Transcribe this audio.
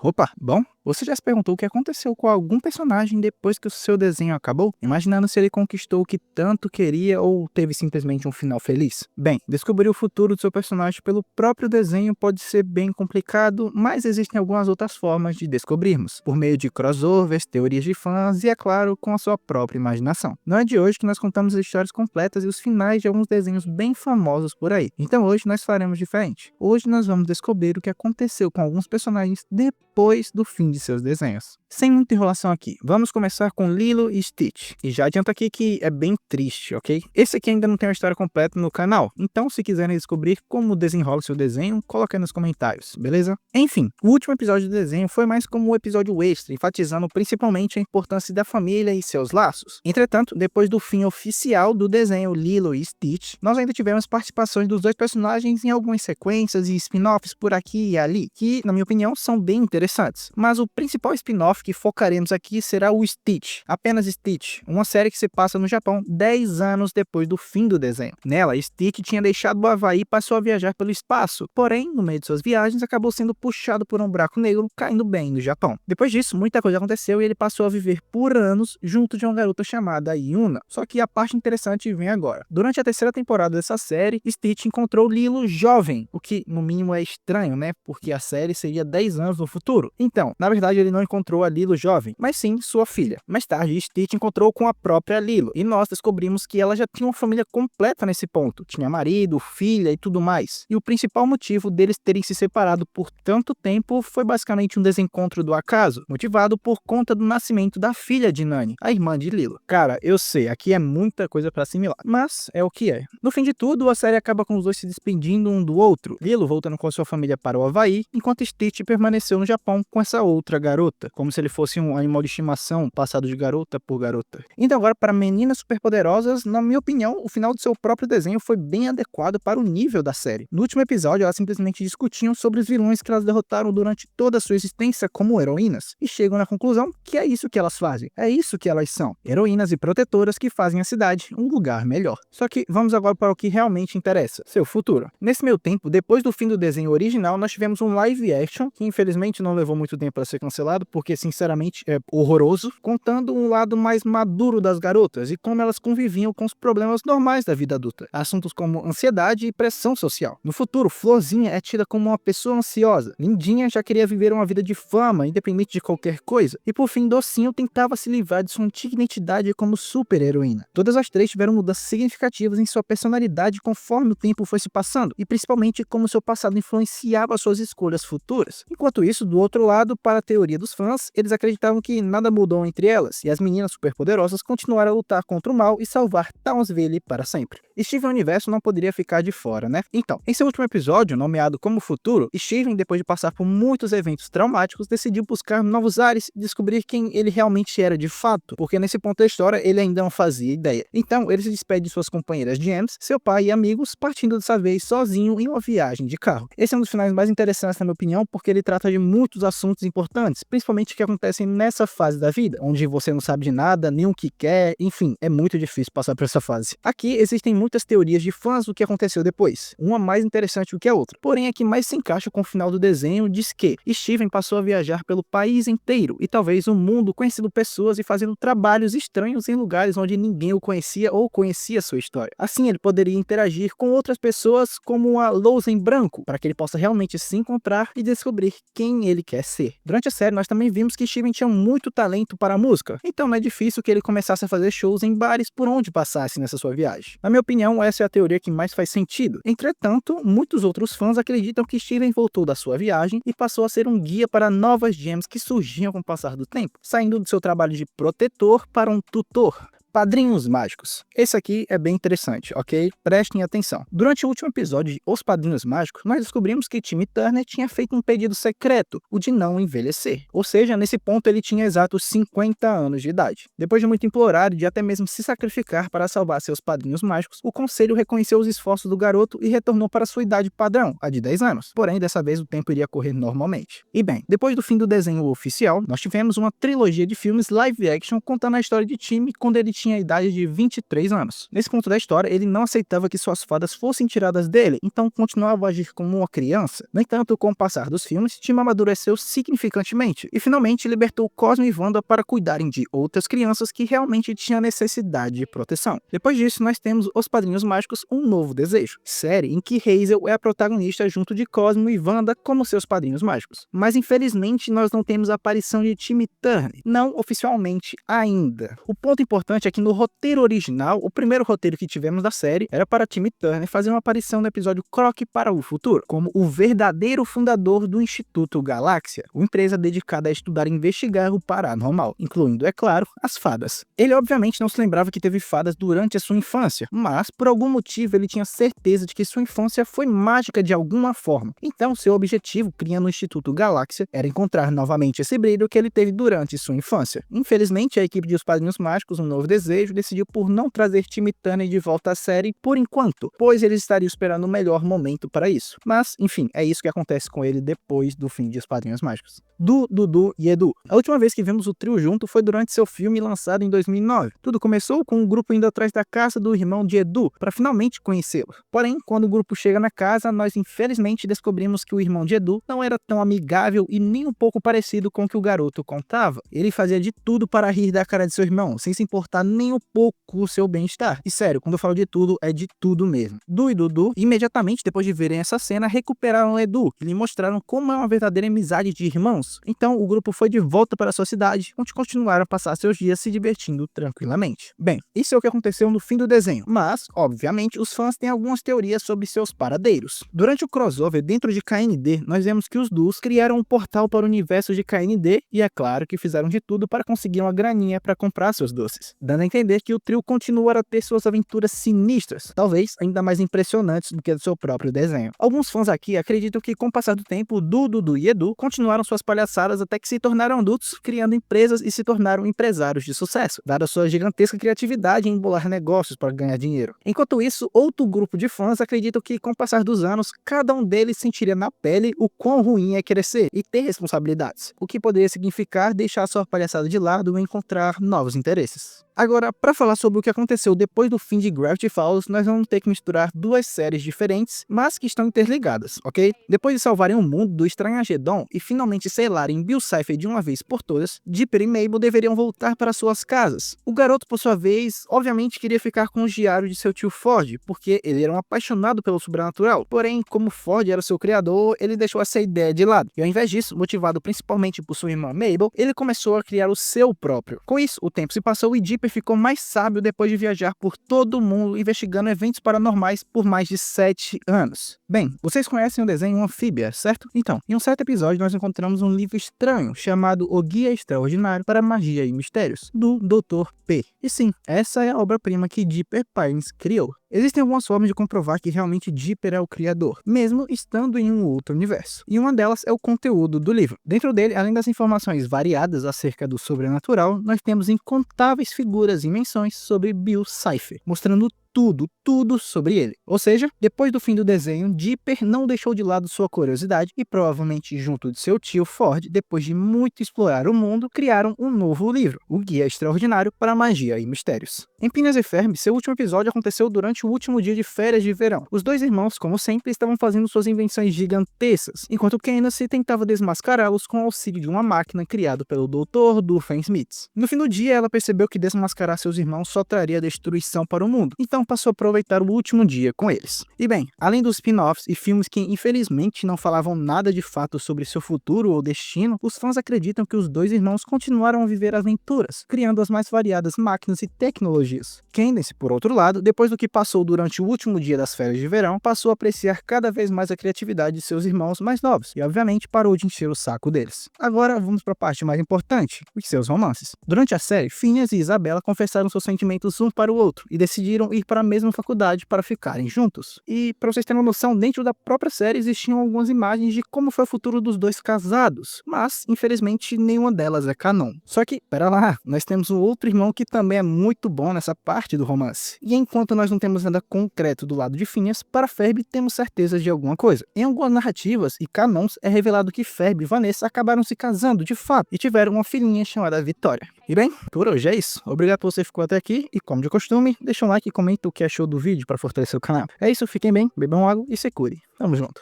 Opa, bom, você já se perguntou o que aconteceu com algum personagem depois que o seu desenho acabou? Imaginando se ele conquistou o que tanto queria ou teve simplesmente um final feliz? Bem, descobrir o futuro do seu personagem pelo próprio desenho pode ser bem complicado, mas existem algumas outras formas de descobrirmos, por meio de crossovers, teorias de fãs e, é claro, com a sua própria imaginação. Não é de hoje que nós contamos as histórias completas e os finais de alguns desenhos bem famosos por aí. Então hoje nós faremos diferente. Hoje nós vamos descobrir o que aconteceu com alguns personagens depois do fim de seus desenhos. Sem muita enrolação aqui, vamos começar com Lilo e Stitch. E já adianto aqui que é bem triste, ok? Esse aqui ainda não tem uma história completa no canal, então se quiserem descobrir como desenrola seu desenho, coloque aí nos comentários, beleza? Enfim, o último episódio do desenho foi mais como um episódio extra, enfatizando principalmente a importância da família e seus laços. Entretanto, depois do fim oficial do desenho Lilo e Stitch, nós ainda tivemos participações dos dois personagens em algumas sequências e spin-offs por aqui e ali, que, na minha opinião, são bem interessantes. Mas o principal spin-off que focaremos aqui será o Stitch, apenas Stitch, uma série que se passa no Japão 10 anos depois do fim do desenho. Nela, Stitch tinha deixado o Havaí e passou a viajar pelo espaço, porém, no meio de suas viagens, acabou sendo puxado por um buraco negro, caindo bem no Japão. Depois disso, muita coisa aconteceu e ele passou a viver por anos junto de uma garota chamada Yuna. Só que a parte interessante vem agora. Durante a terceira temporada dessa série, Stitch encontrou Lilo jovem, o que no mínimo é estranho, né? Porque a série seria 10 anos no futuro. Então, na verdade, ele não encontrou a Lilo jovem, mas sim sua filha. Mais tarde, Stitch encontrou com a própria Lilo, e nós descobrimos que ela já tinha uma família completa nesse ponto. Tinha marido, filha e tudo mais. E o principal motivo deles terem se separado por tanto tempo foi basicamente um desencontro do acaso, motivado por conta do nascimento da filha de Nani, a irmã de Lilo. Cara, eu sei, aqui é muita coisa pra assimilar, mas é o que é. No fim de tudo, a série acaba com os dois se despedindo um do outro, Lilo voltando com sua família para o Havaí, enquanto Stitch permaneceu no Japão com essa outra garota, como se ele fosse um animal de estimação passado de garota por garota. Indo agora para Meninas Superpoderosas, na minha opinião, o final do seu próprio desenho foi bem adequado para o nível da série. No último episódio, elas simplesmente discutiam sobre os vilões que elas derrotaram durante toda a sua existência como heroínas, e chegam na conclusão que é isso que elas fazem, é isso que elas são, heroínas e protetoras que fazem a cidade um lugar melhor. Só que vamos agora para o que realmente interessa, seu futuro. Nesse meio tempo, depois do fim do desenho original, nós tivemos um live action, que infelizmente não levou muito tempo para ser cancelado, porque sinceramente é horroroso, contando um lado mais maduro das garotas e como elas conviviam com os problemas normais da vida adulta, assuntos como ansiedade e pressão social. No futuro, Florzinha é tida como uma pessoa ansiosa, Lindinha já queria viver uma vida de fama, independente de qualquer coisa, e por fim, Docinho tentava se livrar de sua antiga identidade como super-heroína. Todas as três tiveram mudanças significativas em sua personalidade conforme o tempo foi se passando, e principalmente como seu passado influenciava suas escolhas futuras. Enquanto isso, do outro lado, para a teoria dos fãs, eles acreditavam que nada mudou entre elas, e as meninas superpoderosas continuaram a lutar contra o mal e salvar Townsville para sempre. Steven Universo não poderia ficar de fora, né? Então, em seu último episódio, nomeado como Futuro, Steven, depois de passar por muitos eventos traumáticos, decidiu buscar novos ares e descobrir quem ele realmente era de fato, porque nesse ponto da história ele ainda não fazia ideia. Então, ele se despede de suas companheiras de Ems, seu pai e amigos, partindo dessa vez sozinho em uma viagem de carro. Esse é um dos finais mais interessantes, na minha opinião, porque ele trata de muitos assuntos importantes, principalmente que acontecem nessa fase da vida, onde você não sabe de nada, nem o que quer, enfim, é muito difícil passar por essa fase. Aqui existem muitas teorias de fãs do que aconteceu depois, uma mais interessante do que a outra. Porém, a que mais se encaixa com o final do desenho diz que Steven passou a viajar pelo país inteiro e talvez o mundo, conhecendo pessoas e fazendo trabalhos estranhos em lugares onde ninguém o conhecia ou conhecia sua história. Assim, ele poderia interagir com outras pessoas como a lousa em branco, para que ele possa realmente se encontrar e descobrir quem ele quer ser. Durante a série, nós também vimos que Steven tinha muito talento para a música, então não é difícil que ele começasse a fazer shows em bares por onde passasse nessa sua viagem. Na minha opinião, essa é a teoria que mais faz sentido. Entretanto, muitos outros fãs acreditam que Steven voltou da sua viagem e passou a ser um guia para novas gems que surgiam com o passar do tempo, saindo do seu trabalho de protetor para um tutor. Padrinhos Mágicos. Esse aqui é bem interessante, ok? Prestem atenção. Durante o último episódio de Os Padrinhos Mágicos, nós descobrimos que Timmy Turner tinha feito um pedido secreto, o de não envelhecer. Ou seja, nesse ponto ele tinha exatos 50 anos de idade. Depois de muito implorar e de até mesmo se sacrificar para salvar seus padrinhos mágicos, o conselho reconheceu os esforços do garoto e retornou para sua idade padrão, a de 10 anos. Porém, dessa vez o tempo iria correr normalmente. E bem, depois do fim do desenho oficial, nós tivemos uma trilogia de filmes live action contando a história de Timmy quando ele tinha a idade de 23 anos. Nesse ponto da história, ele não aceitava que suas fadas fossem tiradas dele, então continuava a agir como uma criança. No entanto, com o passar dos filmes, Tim amadureceu significantemente e finalmente libertou Cosmo e Wanda para cuidarem de outras crianças que realmente tinham necessidade de proteção. Depois disso, nós temos Os Padrinhos Mágicos, Um Novo Desejo, série em que Hazel é a protagonista junto de Cosmo e Wanda como seus padrinhos mágicos. Mas infelizmente nós não temos a aparição de Timmy Turner, não oficialmente ainda. O ponto importante é que no roteiro original, o primeiro roteiro que tivemos da série era para Timmy Turner fazer uma aparição no episódio Croque para o Futuro, como o verdadeiro fundador do Instituto Galáxia, uma empresa dedicada a estudar e investigar o paranormal, incluindo, é claro, as fadas. Ele obviamente não se lembrava que teve fadas durante a sua infância, mas por algum motivo ele tinha certeza de que sua infância foi mágica de alguma forma. Então seu objetivo, criando o Instituto Galáxia, era encontrar novamente esse brilho que ele teve durante sua infância. Infelizmente, a equipe de Os Padrinhos Mágicos, Um Novo Desejo, decidiu por não trazer Timmy Turner de volta à série por enquanto, pois eles estariam esperando o melhor momento para isso. Mas, enfim, é isso que acontece com ele depois do fim de Os Padrinhos Mágicos. Dudu e Edu. A última vez que vimos o trio junto foi durante seu filme lançado em 2009. Tudo começou com o grupo indo atrás da casa do irmão de Edu para finalmente conhecê-lo. Porém, quando o grupo chega na casa, nós infelizmente descobrimos que o irmão de Edu não era tão amigável e nem um pouco parecido com o que o garoto contava. Ele fazia de tudo para rir da cara de seu irmão, sem se importar nem um pouco com o seu bem-estar. E sério, quando eu falo de tudo, é de tudo mesmo. Du e Dudu, imediatamente depois de verem essa cena, recuperaram o Edu e lhe mostraram como é uma verdadeira amizade de irmãos. Então o grupo foi de volta para sua cidade, onde continuaram a passar seus dias se divertindo tranquilamente. Bem, isso é o que aconteceu no fim do desenho, mas, obviamente, os fãs têm algumas teorias sobre seus paradeiros. Durante o crossover dentro de KND, nós vemos que os Dus criaram um portal para o universo de KND e é claro que fizeram de tudo para conseguir uma graninha para comprar seus doces, dando a entender que o trio continuará a ter suas aventuras sinistras, talvez ainda mais impressionantes do que a do seu próprio desenho. Alguns fãs aqui acreditam que com o passar do tempo, Dudu e Edu continuaram suas palhaçadas até que se tornaram adultos, criando empresas e se tornaram empresários de sucesso, dada sua gigantesca criatividade em embolar negócios para ganhar dinheiro. Enquanto isso, outro grupo de fãs acreditam que com o passar dos anos, cada um deles sentiria na pele o quão ruim é crescer e ter responsabilidades, o que poderia significar deixar sua palhaçada de lado e encontrar novos interesses. Agora, para falar sobre o que aconteceu depois do fim de Gravity Falls, nós vamos ter que misturar duas séries diferentes, mas que estão interligadas, ok? Depois de salvarem o mundo do Estranhagedon e finalmente selarem Bill Cipher de uma vez por todas, Dipper e Mabel deveriam voltar para suas casas. O garoto, por sua vez, obviamente queria ficar com os diários de seu tio Ford, porque ele era um apaixonado pelo sobrenatural. Porém, como Ford era seu criador, ele deixou essa ideia de lado. E ao invés disso, motivado principalmente por sua irmã Mabel, ele começou a criar o seu próprio. Com isso, o tempo se passou e Dipper ficou mais sábio depois de viajar por todo o mundo investigando eventos paranormais por mais de 7 anos. Bem, vocês conhecem o desenho Anfíbia, certo? Então, em um certo episódio nós encontramos um livro estranho chamado O Guia Extraordinário para Magia e Mistérios, do Dr. P. E sim, essa é a obra-prima que Dipper Pines criou. Existem algumas formas de comprovar que realmente Dipper é o criador, mesmo estando em um outro universo. E uma delas é o conteúdo do livro. Dentro dele, além das informações variadas acerca do sobrenatural, nós temos incontáveis figuras e menções sobre Bill Cipher, mostrando tudo sobre ele. Ou seja, depois do fim do desenho, Dipper não deixou de lado sua curiosidade e provavelmente junto de seu tio Ford, depois de muito explorar o mundo, criaram um novo livro, O Guia Extraordinário para Magia e Mistérios. Em Phineas e Ferb, seu último episódio aconteceu durante o último dia de férias de verão. Os dois irmãos, como sempre, estavam fazendo suas invenções gigantescas, enquanto Candace tentava desmascará-los com o auxílio de uma máquina criada pelo Dr. Doofenshmirtz. No fim do dia, ela percebeu que desmascarar seus irmãos só traria destruição para o mundo, então passou a aproveitar o último dia com eles. E bem, além dos spin-offs e filmes que infelizmente não falavam nada de fato sobre seu futuro ou destino, os fãs acreditam que os dois irmãos continuaram a viver aventuras, criando as mais variadas máquinas e tecnologias. Candace, por outro lado, depois do que passou durante o último dia das férias de verão, passou a apreciar cada vez mais a criatividade de seus irmãos mais novos e, obviamente, parou de encher o saco deles. Agora, vamos para a parte mais importante, os seus romances. Durante a série, Phineas e Isabella confessaram seus sentimentos um para o outro e decidiram ir para a mesma faculdade para ficarem juntos. E para vocês terem uma noção, dentro da própria série existiam algumas imagens de como foi o futuro dos dois casados, mas infelizmente nenhuma delas é canon. Só que, pera lá, nós temos um outro irmão que também é muito bom nessa parte do romance. E enquanto nós não temos nada concreto do lado de Phineas, para Ferb temos certeza de alguma coisa. Em algumas narrativas e canons é revelado que Ferb e Vanessa acabaram se casando de fato e tiveram uma filhinha chamada Vitória. E bem, por hoje é isso. Obrigado por você ficou até aqui e, como de costume, deixa um like e comenta o que achou do vídeo para fortalecer o canal. É isso, fiquem bem, bebam água e se cuidem. Tamo junto.